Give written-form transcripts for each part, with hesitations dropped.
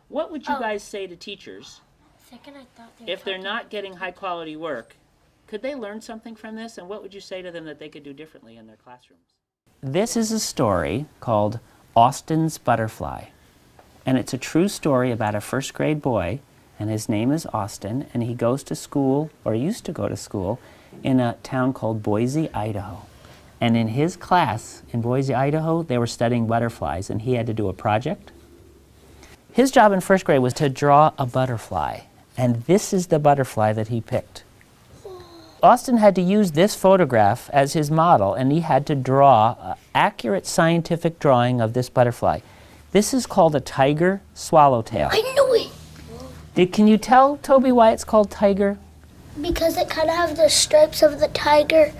What would you guys say to teachers Second, I thought they were if they're talking not getting high quality work? Could they learn something from this, and what would you say to them that they could do differently in their classrooms? This is a story called Austin's Butterfly, and it's a true story about a first grade boy, and his name is Austin, and he goes to school, or used to go to school, in a town called Boise, Idaho. And in his class in Boise, Idaho, they were studying butterflies, and he had to do a project. His job in first grade was to draw a butterfly, and this is the butterfly that he picked. Austin had to use this photograph as his model, and he had to draw an accurate scientific drawing of this butterfly. This is called a tiger swallowtail. I knew it! Can you tell, Toby, why it's called tiger? Because it kind of has the stripes of the tiger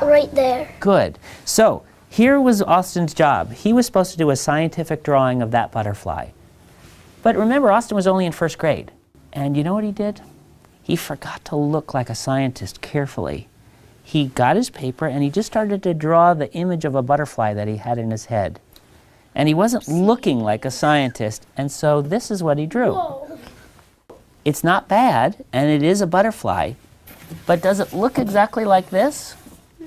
right there. Good. So here was Austin's job. He was supposed to do a scientific drawing of that butterfly. But remember, Austin was only in first grade. And you know what he did? He forgot to look like a scientist carefully. He got his paper and he just started to draw the image of a butterfly that he had in his head. And he wasn't looking like a scientist, and so this is what he drew. Whoa. It's not bad, and it is a butterfly, but does it look exactly like this?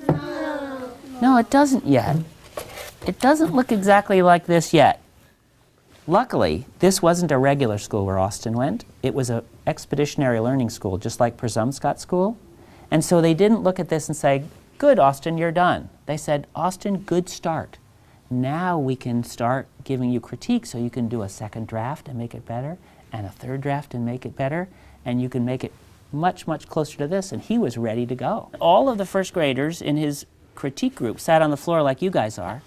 No. No, it doesn't yet. It doesn't look exactly like this yet. Luckily, this wasn't a regular school where Austin went. It was an expeditionary learning school, just like Przumscott School. And so they didn't look at this and say, good, Austin, you're done. They said, Austin, good start. Now we can start giving you critique so you can do a second draft and make it better, and a third draft and make it better, and you can make it much, much closer to this. And he was ready to go. All of the first graders in his critique group sat on the floor like you guys are,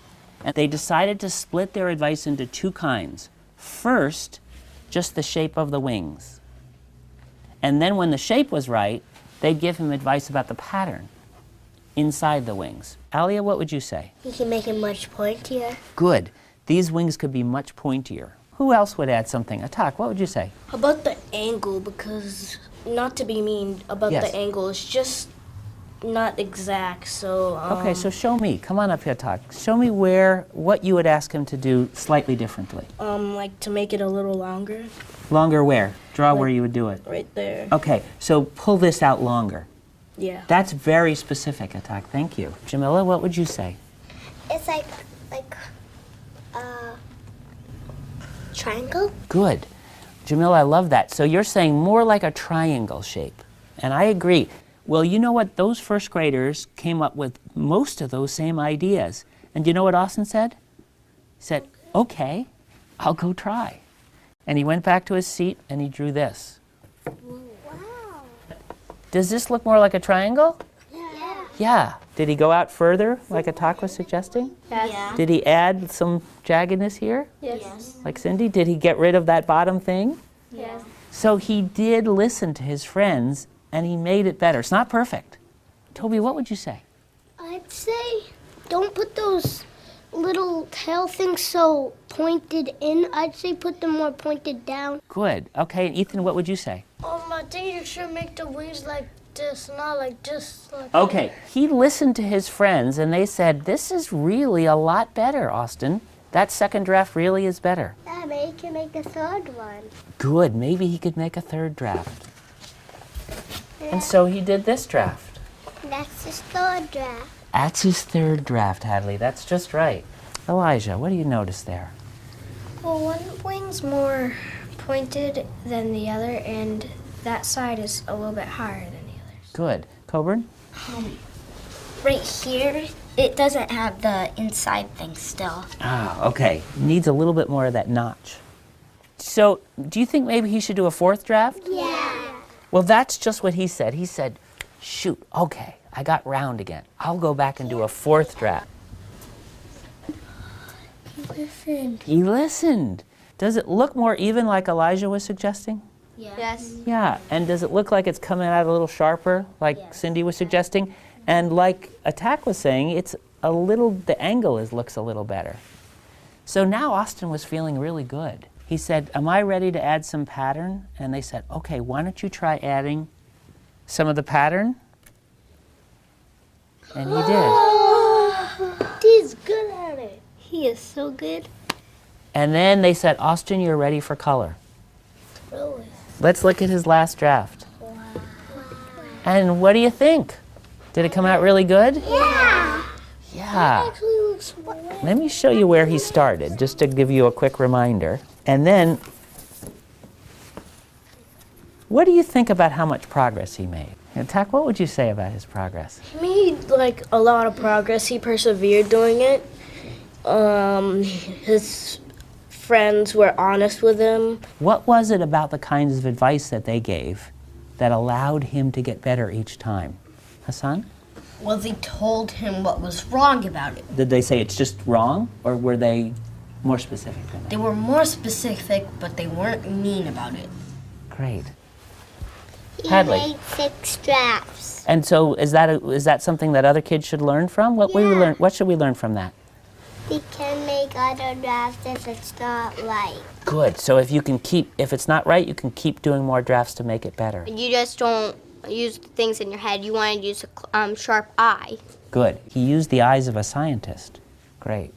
and they decided to split their advice into two kinds. First, just the shape of the wings. And then when the shape was right, they'd give him advice about the pattern inside the wings. Alia, what would you say? You can make it much pointier. Good. These wings could be much pointier. Who else would add something? Atak, what would you say? How about the angle? Because, not to be mean about Yes. the angle, it's just not exact, so... Okay, so show me. Come on up here, Atak. Show me what you would ask him to do slightly differently. like to make it a little longer, Longer where? Draw where you would do it. right there. Okay, so pull this out longer. Yeah. That's very specific, Atak. Thank you. Jamila, what would you say? It's like triangle. Good. Jamila, I love that. So you're saying more like a triangle shape. And I agree. Well, you know what? Those first graders came up with most of those same ideas. And you know what Austin said? He said, okay, I'll go try. And he went back to his seat and he drew this. Wow. Does this look more like a triangle? Yeah. Yeah. Did he go out further, like Atak was suggesting? Yeah. Did he add some jaggedness here, Yes. like Cindy? Did he get rid of that bottom thing? Yes. So he did listen to his friends, and he made it better. It's not perfect. Toby, what would you say? I'd say don't put those little tail things so pointed in. I'd say put them more pointed down. Good. Okay, and Ethan, what would you say? I think you should make the wings like this, not like this. Okay, he listened to his friends, and they said, this is really a lot better, Austin. That second draft really is better. Yeah, maybe you can make a third one. Good. Maybe he could make a third draft. And so he did this draft. That's his third draft. That's his third draft, Hadley. That's just right. Elijah, what do you notice there? Well, one wing's more pointed than the other, and that side is a little bit higher than the others. Good. Coburn? Right here, it doesn't have the inside thing still. Ah, okay. Needs a little bit more of that notch. So, do you think maybe he should do a fourth draft? Yeah. Well, that's just what he said. He said, shoot, okay, I got round again. I'll go back and do a fourth draft. Listen. He listened. Does it look more even like Elijah was suggesting? Yes. Yeah, and does it look like it's coming out a little sharper, like Cindy was suggesting? And like Attack was saying, it's a little, the angle looks a little better. So now Austin was feeling really good. He said, am I ready to add some pattern? And they said, okay, why don't you try adding some of the pattern? And he did. He's good at it. He is so good. And then they said, Austin, you're ready for color. Really? Let's look at his last draft. And what do you think? Did it come out really good? Yeah. Yeah. Actually looks more. Let me show you where he started, just to give you a quick reminder. And then, what do you think about how much progress he made? And Tak, what would you say about his progress? He made like a lot of progress. He persevered doing it. His friends were honest with him. What was it about the kinds of advice that they gave that allowed him to get better each time? Hassan? Well, they told him what was wrong about it. Did they say it's just wrong, or were they more specific than that? They were more specific, but they weren't mean about it. Great. He Hadley. made 6 drafts. And so is that something that other kids should learn from? What should we learn from that? He can make other drafts if it's not right. Good. So if it's not right, you can keep doing more drafts to make it better. You just don't use things in your head. You want to use a sharp eye. Good. He used the eyes of a scientist. Great.